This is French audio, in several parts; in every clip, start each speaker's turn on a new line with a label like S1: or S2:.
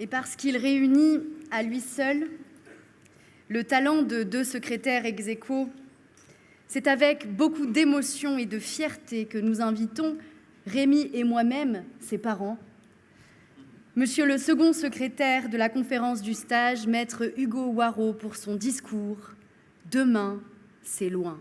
S1: et parce qu'il réunit à lui seul le talent de 2 secrétaires ex aequo, c'est avec beaucoup d'émotion et de fierté que nous invitons, Rémi et moi-même, ses parents, Monsieur le second secrétaire de la conférence du stage, Maître Hugo Waro, pour son discours « Demain, c'est loin ».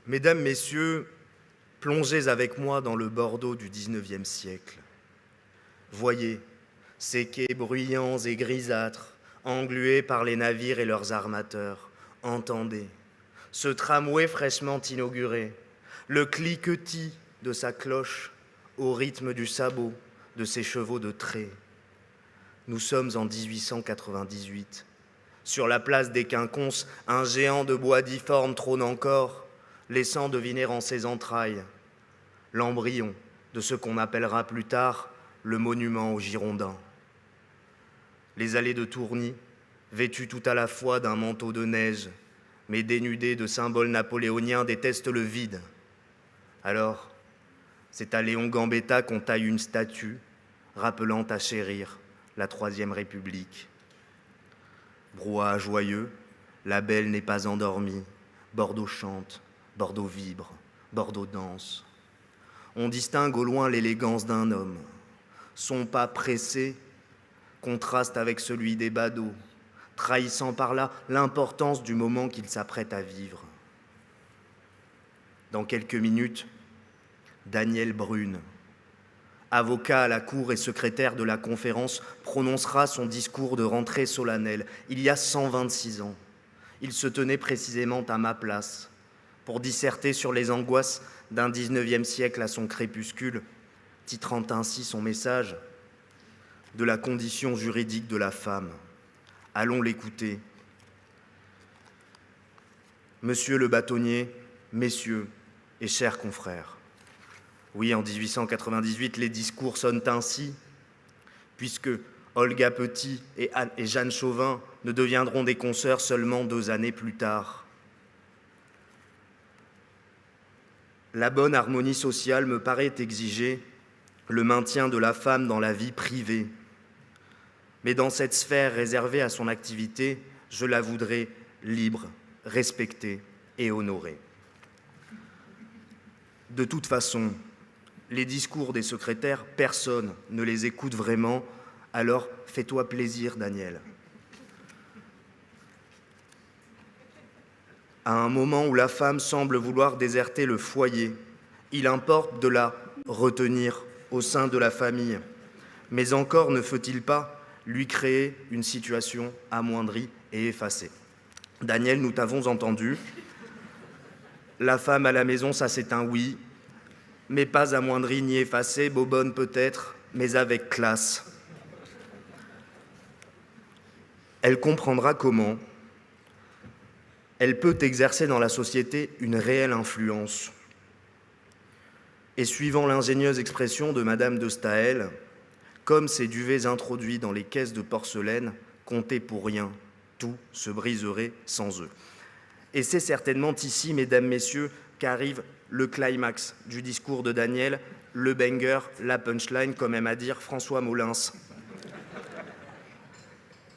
S2: Mesdames, Messieurs, plongez avec moi dans le Bordeaux du XIXe siècle. Voyez ces quais bruyants et grisâtres, englués par les navires et leurs armateurs. Entendez ce tramway fraîchement inauguré, le cliquetis de sa cloche au rythme du sabot de ses chevaux de trait. Nous sommes en 1898. Sur la place des Quinconces, un géant de bois difforme trône encore, laissant deviner en ses entrailles l'embryon de ce qu'on appellera plus tard le monument aux Girondins. Les allées de Tourny, vêtues tout à la fois d'un manteau de neige, mais dénudées de symboles napoléoniens, détestent le vide. Alors, c'est à Léon Gambetta qu'on taille une statue, rappelant à chérir la Troisième République. Brouhaha joyeux, la belle n'est pas endormie, Bordeaux chante, Bordeaux vibre, Bordeaux danse. On distingue au loin l'élégance d'un homme. Son pas pressé contraste avec celui des badauds, trahissant par là l'importance du moment qu'il s'apprête à vivre. Dans quelques minutes, Daniel Brune, avocat à la cour et secrétaire de la conférence, prononcera son discours de rentrée solennelle. Il y a 126 ans, il se tenait précisément à ma place, pour disserter sur les angoisses d'un 19e siècle à son crépuscule, titrant ainsi son message « De la condition juridique de la femme ». Allons l'écouter. Monsieur le bâtonnier, messieurs et chers confrères. Oui, en 1898, les discours sonnent ainsi, puisque Olga Petit et Jeanne Chauvin ne deviendront des consoeurs seulement 2 années plus tard. La bonne harmonie sociale me paraît exiger le maintien de la femme dans la vie privée. Mais dans cette sphère réservée à son activité, je la voudrais libre, respectée et honorée. De toute façon, les discours des secrétaires, personne ne les écoute vraiment, alors fais-toi plaisir, Daniel. À un moment où la femme semble vouloir déserter le foyer, il importe de la retenir au sein de la famille. Mais encore ne faut-il pas lui créer une situation amoindrie et effacée. Daniel, nous t'avons entendu. La femme à la maison, ça c'est un oui, mais pas amoindrie ni effacée, bobonne peut-être, mais avec classe. Elle comprendra comment elle peut exercer dans la société une réelle influence. Et suivant l'ingénieuse expression de Madame de Staël, comme ces duvets introduits dans les caisses de porcelaine, comptez pour rien, tout se briserait sans eux. Et c'est certainement ici, mesdames, messieurs, qu'arrive le climax du discours de Daniel, le banger, la punchline, comme aime à dire François Molins.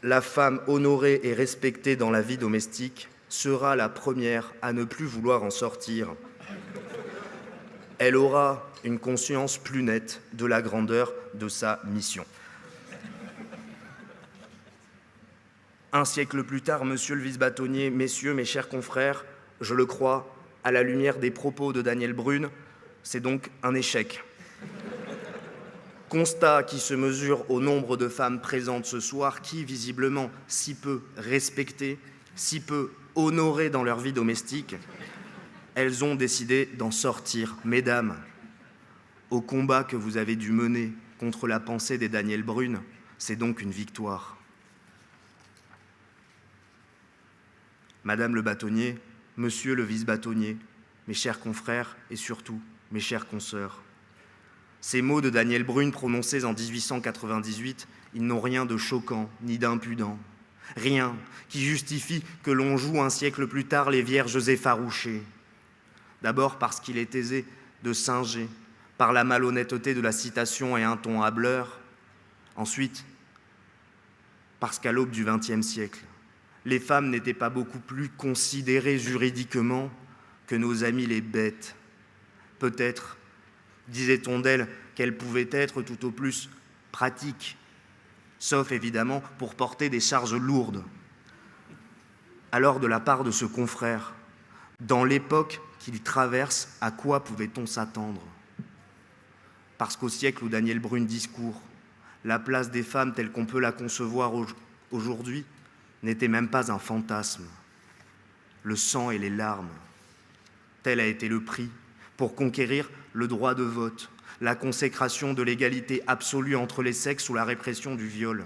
S2: La femme honorée et respectée dans la vie domestique sera la première à ne plus vouloir en sortir. Elle aura une conscience plus nette de la grandeur de sa mission. Un siècle plus tard, monsieur le vice-bâtonnier, messieurs, mes chers confrères, je le crois, à la lumière des propos de Daniel Brune, c'est donc un échec. Constat qui se mesure au nombre de femmes présentes ce soir qui, visiblement, si peu respectées, si peu honorées dans leur vie domestique, elles ont décidé d'en sortir. Mesdames, au combat que vous avez dû mener contre la pensée des Daniel Brune, c'est donc une victoire. Madame le bâtonnier, monsieur le vice-bâtonnier, mes chers confrères et surtout mes chères consoeurs, Ces mots de Daniel Brühl prononcés en 1898, ils n'ont rien de choquant ni d'impudent. Rien qui justifie que l'on joue un siècle plus tard les vierges effarouchées. D'abord parce qu'il est aisé de singer par la malhonnêteté de la citation et un ton hâbleur. Ensuite, parce qu'à l'aube du XXe siècle, les femmes n'étaient pas beaucoup plus considérées juridiquement que nos amis les bêtes. Peut-être, disait-on d'elles, qu'elles pouvaient être tout au plus pratiques, sauf évidemment pour porter des charges lourdes. Alors, de la part de ce confrère, dans l'époque qu'il traverse, à quoi pouvait-on s'attendre ? Parce qu'au siècle où Daniel Brühl discourt, la place des femmes telle qu'on peut la concevoir aujourd'hui n'était même pas un fantasme. Le sang et les larmes, tel a été le prix pour conquérir le droit de vote, la consécration de l'égalité absolue entre les sexes sous la répression du viol.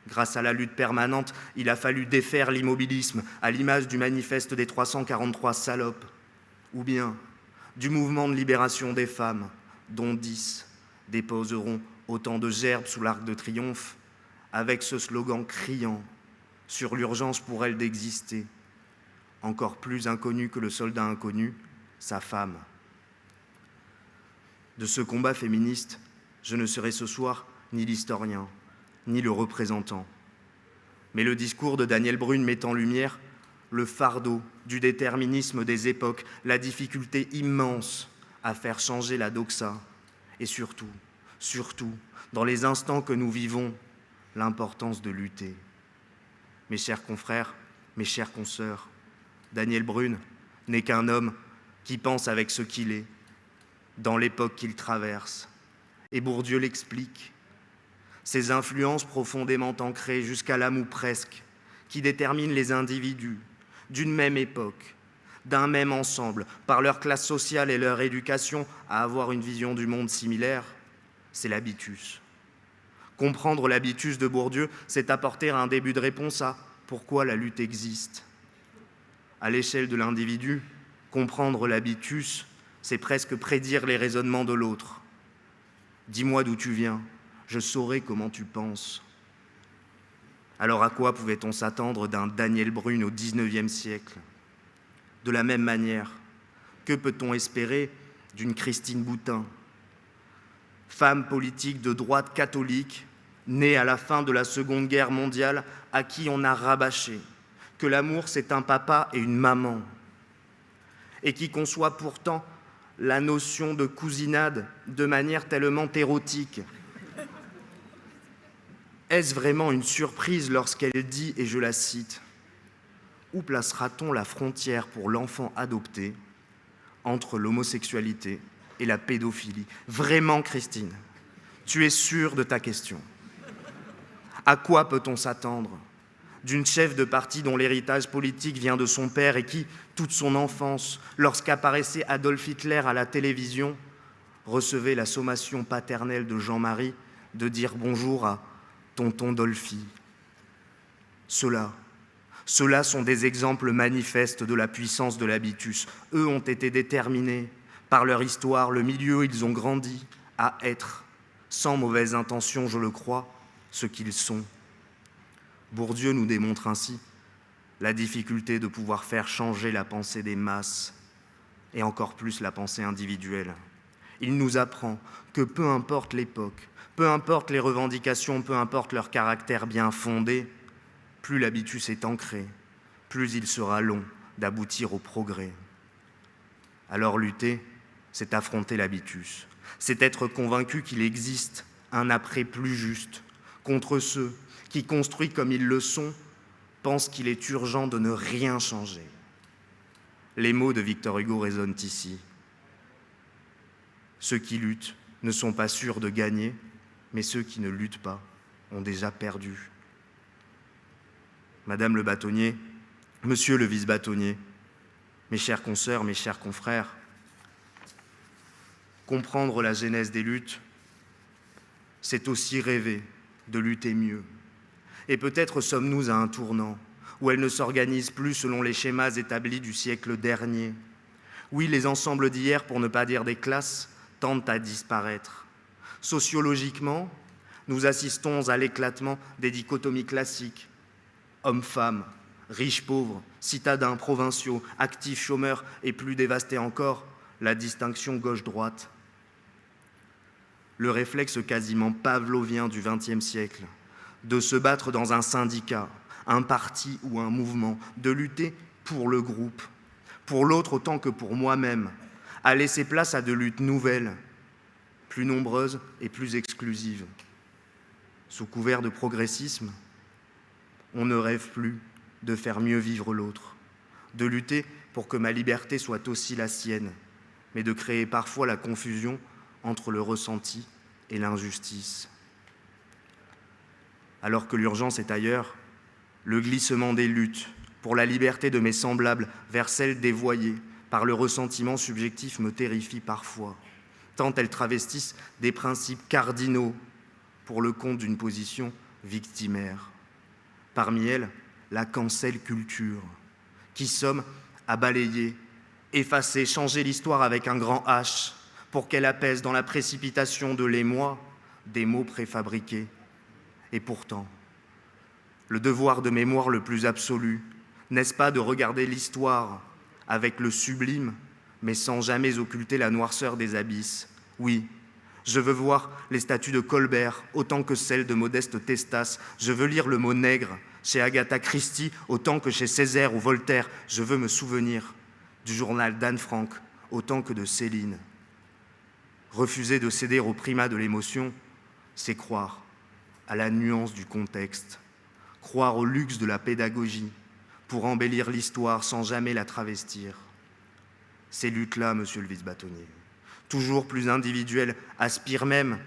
S2: Grâce à la lutte permanente, il a fallu défaire l'immobilisme, à l'image du manifeste des 343 salopes, ou bien du mouvement de libération des femmes, dont 10 déposeront autant de gerbes sous l'Arc de Triomphe, avec ce slogan criant sur l'urgence pour elle d'exister, encore plus inconnu que le soldat inconnu, sa femme. De ce combat féministe, je ne serai ce soir ni l'historien, ni le représentant. Mais le discours de Daniel Brühl met en lumière le fardeau du déterminisme des époques, la difficulté immense à faire changer la doxa, et surtout, dans les instants que nous vivons, l'importance de lutter. Mes chers confrères, mes chères consoeurs, Daniel Brühl n'est qu'un homme qui pense avec ce qu'il est, dans l'époque qu'il traverse. Et Bourdieu l'explique. Ces influences profondément ancrées jusqu'à l'âme ou presque, qui déterminent les individus d'une même époque, d'un même ensemble, par leur classe sociale et leur éducation, à avoir une vision du monde similaire, c'est l'habitus. Comprendre l'habitus de Bourdieu, c'est apporter un début de réponse à pourquoi la lutte existe. À l'échelle de l'individu, comprendre l'habitus, c'est presque prédire les raisonnements de l'autre. Dis-moi d'où tu viens, je saurai comment tu penses. Alors à quoi pouvait-on s'attendre d'un Daniel Brühl au XIXe siècle ? De la même manière, que peut-on espérer d'une Christine Boutin, femme politique de droite catholique, née à la fin de la Seconde Guerre mondiale, à qui on a rabâché que l'amour c'est un papa et une maman, et qui conçoit pourtant la notion de cousinade de manière tellement érotique. Est-ce vraiment une surprise lorsqu'elle dit, et je la cite, « Où placera-t-on la frontière pour l'enfant adopté entre l'homosexualité et la pédophilie ?» Vraiment, Christine, tu es sûre de ta question. À quoi peut-on s'attendre d'une chef de parti dont l'héritage politique vient de son père et qui, toute son enfance, lorsqu'apparaissait Adolf Hitler à la télévision, recevait la sommation paternelle de Jean-Marie de dire bonjour à tonton Dolphy. Ceux-là sont des exemples manifestes de la puissance de l'habitus. Eux ont été déterminés par leur histoire, le milieu où ils ont grandi, à être, sans mauvaise intention, je le crois, ce qu'ils sont. Bourdieu nous démontre ainsi la difficulté de pouvoir faire changer la pensée des masses, et encore plus la pensée individuelle. Il nous apprend que peu importe l'époque, peu importe les revendications, peu importe leur caractère bien fondé, plus l'habitus est ancré, plus il sera long d'aboutir au progrès. Alors lutter, c'est affronter l'habitus, c'est être convaincu qu'il existe un après plus juste contre ceux qui, construits comme ils le sont, pensent qu'il est urgent de ne rien changer. Les mots de Victor Hugo résonnent ici. Ceux qui luttent ne sont pas sûrs de gagner, mais ceux qui ne luttent pas ont déjà perdu. Madame le bâtonnier, Monsieur le vice-bâtonnier, mes chères consoeurs, mes chers confrères, comprendre la genèse des luttes, c'est aussi rêver de lutter mieux. Et peut-être sommes-nous à un tournant où elles ne s'organisent plus selon les schémas établis du siècle dernier. Oui, les ensembles d'hier, pour ne pas dire des classes, tendent à disparaître. Sociologiquement, nous assistons à l'éclatement des dichotomies classiques. Hommes-femmes, riches-pauvres, citadins, provinciaux, actifs, chômeurs et plus dévastés encore, la distinction gauche-droite. Le réflexe quasiment pavlovien du XXe siècle, de se battre dans un syndicat, un parti ou un mouvement, de lutter pour le groupe, pour l'autre autant que pour moi-même, a laissé place à de luttes nouvelles, plus nombreuses et plus exclusives. Sous couvert de progressisme, on ne rêve plus de faire mieux vivre l'autre, de lutter pour que ma liberté soit aussi la sienne, mais de créer parfois la confusion entre le ressenti et l'injustice. Alors que l'urgence est ailleurs, le glissement des luttes pour la liberté de mes semblables vers celle dévoyée par le ressentiment subjectif me terrifie parfois, tant elles travestissent des principes cardinaux pour le compte d'une position victimaire. Parmi elles, la cancel culture, qui somme à balayer, effacer, changer l'histoire avec un grand H pour qu'elle apaise dans la précipitation de l'émoi des mots préfabriqués. Et pourtant, le devoir de mémoire le plus absolu, n'est-ce pas de regarder l'histoire avec le sublime, mais sans jamais occulter la noirceur des abysses? Oui, je veux voir les statues de Colbert autant que celles de Modeste Testas. Je veux lire le mot nègre chez Agatha Christie autant que chez Césaire ou Voltaire. Je veux me souvenir du journal d'Anne Frank autant que de Céline. Refuser de céder au primat de l'émotion, c'est croire à la nuance du contexte, croire au luxe de la pédagogie pour embellir l'histoire sans jamais la travestir. Ces luttes-là, monsieur le vice-bâtonnier, toujours plus individuelles, aspirent même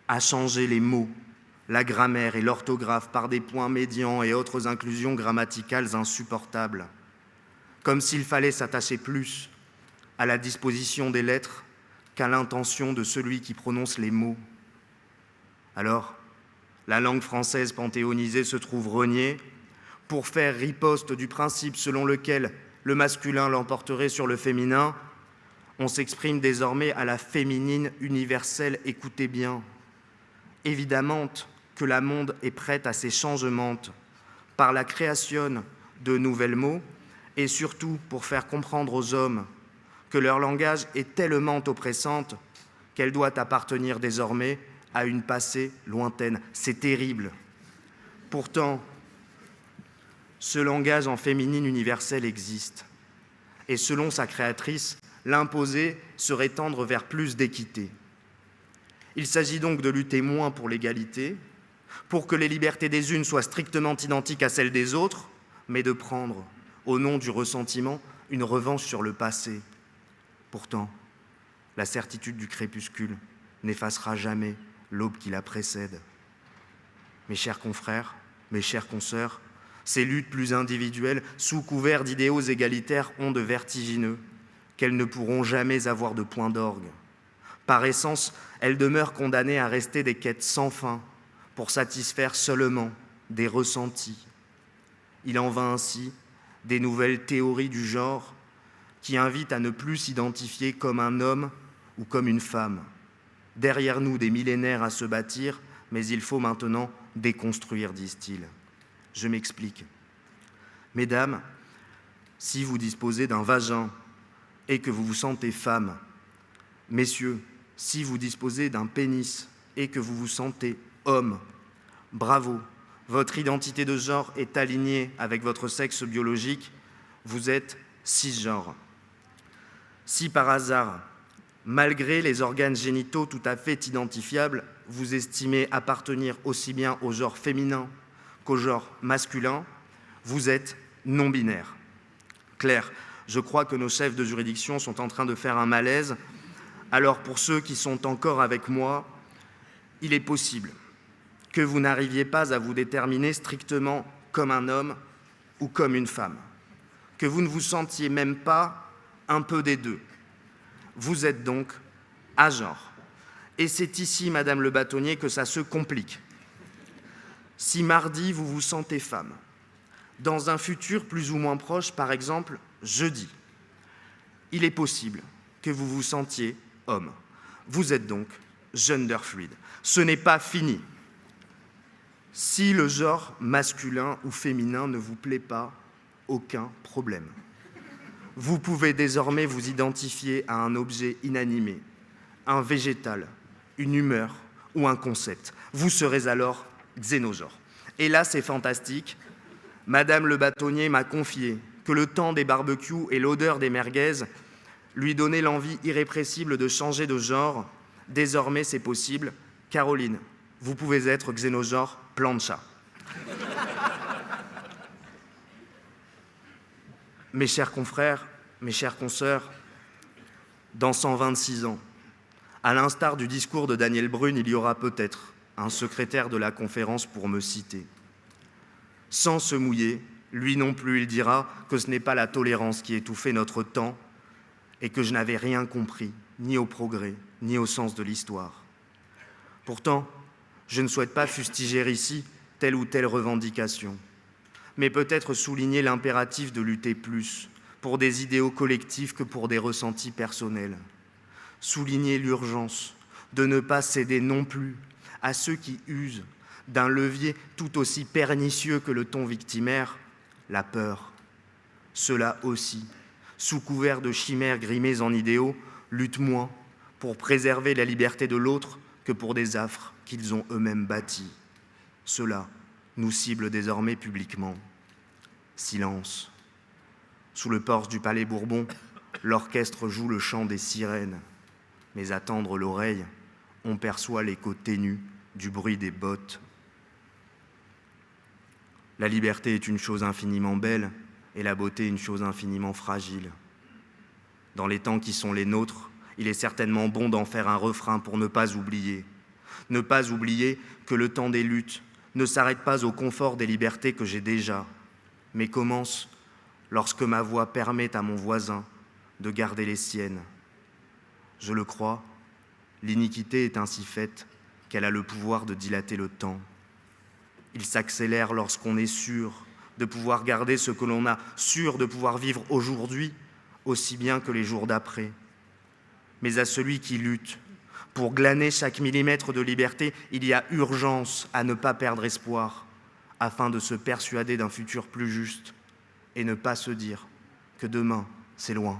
S2: à changer les mots, la grammaire et l'orthographe par des points médians et autres inclusions grammaticales insupportables, comme s'il fallait s'attacher plus à la disposition des lettres qu'à l'intention de celui qui prononce les mots. Alors, la langue française panthéonisée se trouve reniée pour faire riposte du principe selon lequel le masculin l'emporterait sur le féminin. On s'exprime désormais à la féminine universelle. Écoutez bien. Évidemment que la monde est prête à ces changements par la création de nouvelles mots et surtout pour faire comprendre aux hommes que leur langage est tellement oppressante qu'elle doit appartenir désormais à une passée lointaine. C'est terrible. Pourtant, ce langage en féminine universelle existe. Et selon sa créatrice, l'imposer serait tendre vers plus d'équité. Il s'agit donc de lutter moins pour l'égalité, pour que les libertés des unes soient strictement identiques à celles des autres, mais de prendre, au nom du ressentiment, une revanche sur le passé. Pourtant, la certitude du crépuscule n'effacera jamais l'aube qui la précède. Mes chers confrères, mes chères consoeurs, ces luttes plus individuelles, sous couvert d'idéaux égalitaires, ont de vertigineux qu'elles ne pourront jamais avoir de point d'orgue. Par essence, elles demeurent condamnées à rester des quêtes sans fin pour satisfaire seulement des ressentis. Il en va ainsi des nouvelles théories du genre qui invitent à ne plus s'identifier comme un homme ou comme une femme. Derrière nous, des millénaires à se bâtir, mais il faut maintenant déconstruire, disent-ils. Je m'explique. Mesdames, si vous disposez d'un vagin et que vous vous sentez femme, messieurs, si vous disposez d'un pénis et que vous vous sentez homme, bravo, votre identité de genre est alignée avec votre sexe biologique, vous êtes cisgenre. Si par hasard, malgré les organes génitaux tout à fait identifiables, vous estimez appartenir aussi bien au genre féminin qu'au genre masculin, vous êtes non-binaire. Claire, je crois que nos chefs de juridiction sont en train de faire un malaise. Alors pour ceux qui sont encore avec moi, il est possible que vous n'arriviez pas à vous déterminer strictement comme un homme ou comme une femme, que vous ne vous sentiez même pas un peu des deux. Vous êtes donc agenre. Et c'est ici, Madame le bâtonnier, que ça se complique. Si mardi, vous vous sentez femme, dans un futur plus ou moins proche, par exemple jeudi, il est possible que vous vous sentiez homme. Vous êtes donc gender fluide. Ce n'est pas fini. Si le genre masculin ou féminin ne vous plaît pas, aucun problème. Vous pouvez désormais vous identifier à un objet inanimé, un végétal, une humeur ou un concept. Vous serez alors xénogenre. Et là, c'est fantastique. Madame le bâtonnier m'a confié que le temps des barbecues et l'odeur des merguez lui donnaient l'envie irrépressible de changer de genre. Désormais, c'est possible. Caroline, vous pouvez être xénogenre plancha. Mes chers confrères, mes chères consoeurs, dans 126 ans, à l'instar du discours de Daniel Brühl, il y aura peut-être un secrétaire de la conférence pour me citer. Sans se mouiller, lui non plus, il dira que ce n'est pas la tolérance qui étouffait notre temps et que je n'avais rien compris, ni au progrès, ni au sens de l'histoire. Pourtant, je ne souhaite pas fustiger ici telle ou telle revendication, mais peut-être souligner l'impératif de lutter plus pour des idéaux collectifs que pour des ressentis personnels. Souligner l'urgence de ne pas céder non plus à ceux qui usent d'un levier tout aussi pernicieux que le ton victimaire, la peur. Ceux-là aussi, sous couvert de chimères grimées en idéaux, luttent moins pour préserver la liberté de l'autre que pour des affres qu'ils ont eux-mêmes bâtis. Ceux-là nous ciblent désormais publiquement. Silence. Sous le porche du Palais Bourbon, l'orchestre joue le chant des sirènes. Mais à tendre l'oreille, on perçoit l'écho ténu du bruit des bottes. La liberté est une chose infiniment belle et la beauté une chose infiniment fragile. Dans les temps qui sont les nôtres, il est certainement bon d'en faire un refrain pour ne pas oublier. Ne pas oublier que le temps des luttes ne s'arrête pas au confort des libertés que j'ai déjà, mais commence lorsque ma voix permet à mon voisin de garder les siennes. Je le crois, l'iniquité est ainsi faite qu'elle a le pouvoir de dilater le temps. Il s'accélère lorsqu'on est sûr de pouvoir garder ce que l'on a, sûr de pouvoir vivre aujourd'hui aussi bien que les jours d'après. Mais à celui qui lutte pour glaner chaque millimètre de liberté, il y a urgence à ne pas perdre espoir afin de se persuader d'un futur plus juste et ne pas se dire que demain, c'est loin.